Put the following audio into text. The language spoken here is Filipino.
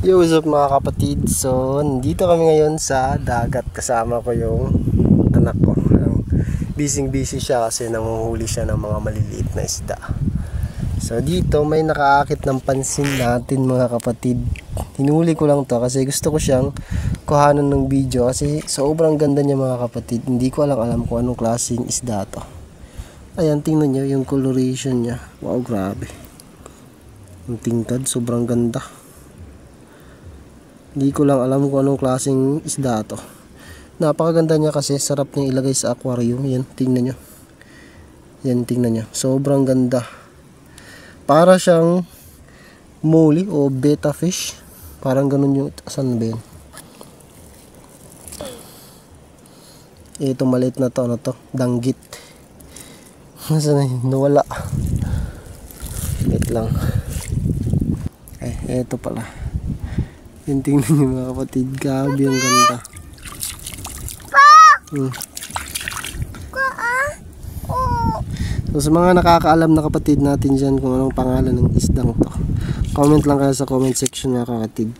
Yo, what's up mga kapatid? So, nandito kami ngayon sa dagat. Kasama ko yung anak ko. Busy siya kasi nanguhuli siya ng mga maliliit na isda. So, dito may nakaakit ng pansin natin mga kapatid. Hinuli ko lang to kasi gusto ko siyang kuhanan ng video kasi sobrang ganda niya mga kapatid. Hindi ko alam kung anong klaseng isda to. Ayan, tingnan nyo yung coloration niya. Wow, grabe. Yung tingkad, sobrang ganda. Hindi ko lang alam kung anong klaseng isda to. Napakaganda niya kasi sarap niya ilagay sa aquarium. Yan, tingnan nyo. Yan, tingnan nyo. Sobrang ganda. Para siyang moli o betta fish. Parang ganun yung, asan ba yun? Ito maliit na to, ano to? Danggit. Nasaan na yun? Nawala. Wait lang. Eto pala. Yung tingnan nyo mga kapatid, gabi ang ganda. So sa mga nakakaalam na kapatid natin dyan kung anong pangalan ng isdang to, comment lang kayo sa comment section mga kapatid.